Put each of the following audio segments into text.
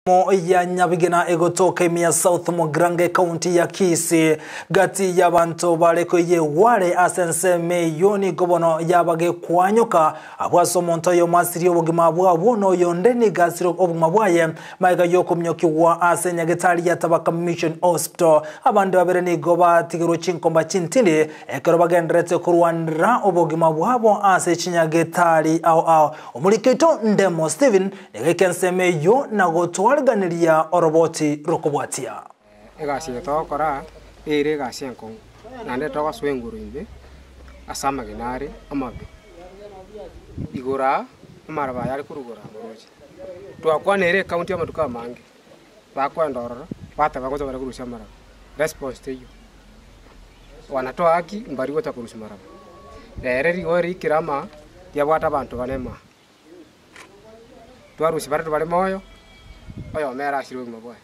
ya Nyabigena egotoka imia South Mogrange County ya Kisii gati ya bantu bareko Egware asenseme yoni gobono yabage Koanyoka abwaso monto yo masiri obugima bwabo no yondeni gasiro obugima bwaye maiga yoko mnyokiwa asenya getali ya Tabaka Mission Hospital abandi babere ni goba tigiro chinkomba chintindi ekero bagendrete kurwanira obugima bwabo ase chinyagetali au omuliketo ndemo Steven negekenseme yo nagoto ganiriya oroboti rokobwatia egasi tokora ere gasi enko nande toka swenguru imbe asama genare amabe igora amaraba yari kurugora boroje twakwa nere county amaduka mange bakwa ndororo bata bagoza bara kurusha maraba response to you wanatoa haki mbari gota kurusha maraba rere rigori kirama yabwata bantu banema twarushi baratu bale moyo oyo mera ashiro mabwa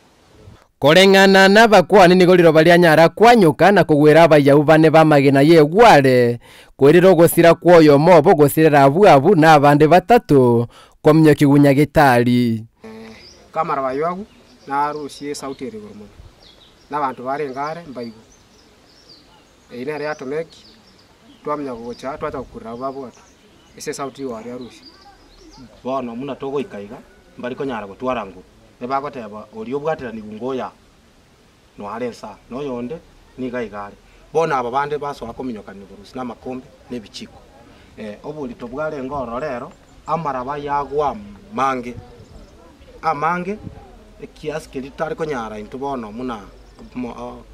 Korengana na bakwani nigoliro balia nyara Koanyoka na kugwera abayau bane bamagena ye Egware kwerero gosira kwoyo mobo gosirera abu na abande batatu komnyo kigunya gitali kamara bayagu na rushie sauti ere gormo na bantu bare ngare mbayigu ine ari atomeki twamnya gocha twata kurira babu atu ese sauti wari arushi bono muna togo ikaiga mbari ko nyara gutwarangu nebagoteba ori obwatira ni bungoya no arensa no yonde ni gaigare bona aba bande baso akominyoka ni burusi na makombe nebichiko obuli tobware ngoro rero amaraba yagwa mange amange kiasi kilitari ko nyara into bono muna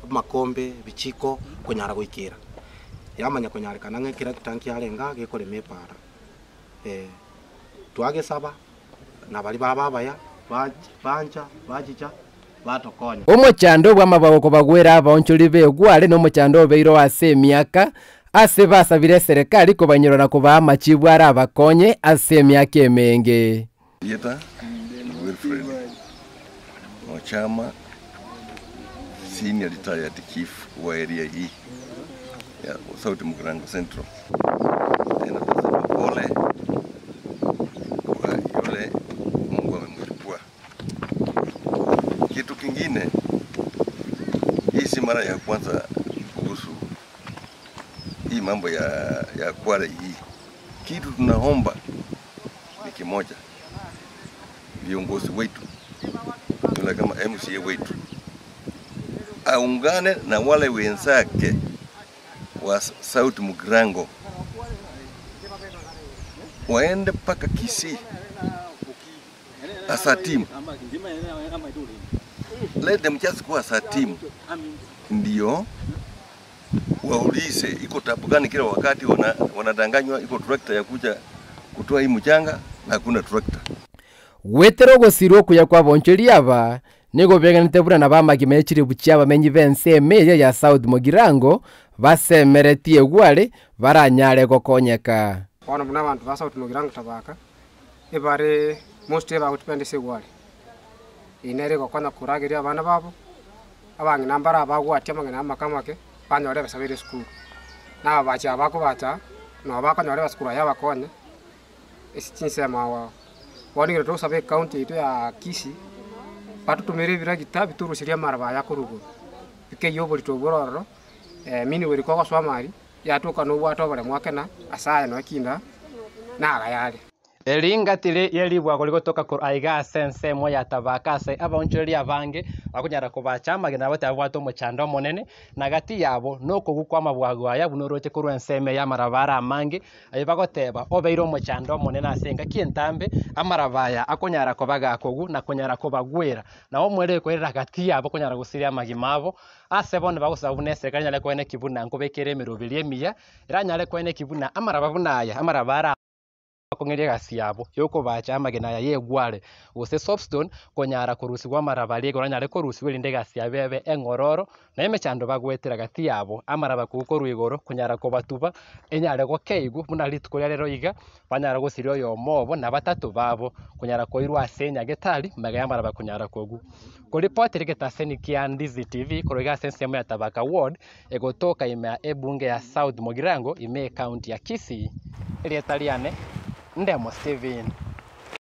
makombe bichiko ko nyara goikira yamanya ko nyara kanange kira kitanki arenga gekole mepara twage saba na bali baba ya banja bajicha batokonya omochando bwamababo ko bagwera abonchuri be Egware no mochando beiro ase miaka ase basabire serikali ko banyirona ko ba machibwara abakonye ase miaka emenge yeta Wilfred Ochama senior retired chief wa area hii ya South Mogrange Central tena pole kwa yule Mungu amemlipua. Kitu kingine, hii si mara ya kwanza kuhusu hii mambo ya Egware hii. Kitu tunaomba ni kimoja, viongozi wetu tuna kama MCA wetu aungane na wale wenzake wa South Mogrange waende paka Kisii as a team. Let them just go as a team. Ndio waulize iko tabu gani kila wakati wanadanganywa iko tractor ya kuja kutoa hii mchanga na hakuna tractor. Wetero gosirwo kuya kwa boncheri aba nego beganite bura na bamagime chiri buchi abamenyi bense meya ya South Mogrange basemereti Egware baranyare gokonyeka ona muna bantu ba South Mogrange tabaka ebare most eba utpendese Egware inere gokona kuragiria abana babo abangi nambara abagwatia magana makamake banyore basabire school na abacha abako bacha no abako nyore baskura ya bakonye esichinse mawa wonigire to sabe county ito ya Kisii patu tumere biragita bituru siria maraba ya kurugo bike yobori to bororo mini weri kwa swamari yatuka no bwato bare mwakena asaya no kinda na agayale Elingatire yelibwa kuligotoka ku aiga sense moya tabakase aboncheri abange akunyara kubacha magena bate abwato mochando monene na gati yabo noko gukwama bwagwaya bunoroche ku rwenseme ya marabara amange ayibagoteba obeiro mochando monene asenga kientambe amarabaya akunyara kubaga kogu na kunyara kubagwera na omwere kwera gati yabo kunyara gusiria magimabo asebone bagusabune serikali nyale kwene kibuna nkobekere mirobilie miya iranyale kwene kibuna amarababunaya amarabara kongeria gasiabo yoko bacha amagena ya Egware use soapstone konyara kurusi kwa marabali goranyare kurusi welinde gasiabebe engororo na emechando bagwetera gati yabo amaraba kuko ruigoro kunyara kubatuba enyare go keigu muna litko rero iga banyara gosirio yo mobo na batatu babo kunyara koirwa asenya getali magaya maraba kunyara kogu ko report rigetaseni kia Ndizi TV koroga sense ya Tabaka ward egotoka ime ebunge ya South Mogrange ime county ya Kisii ile Italiane Ndemo Steven.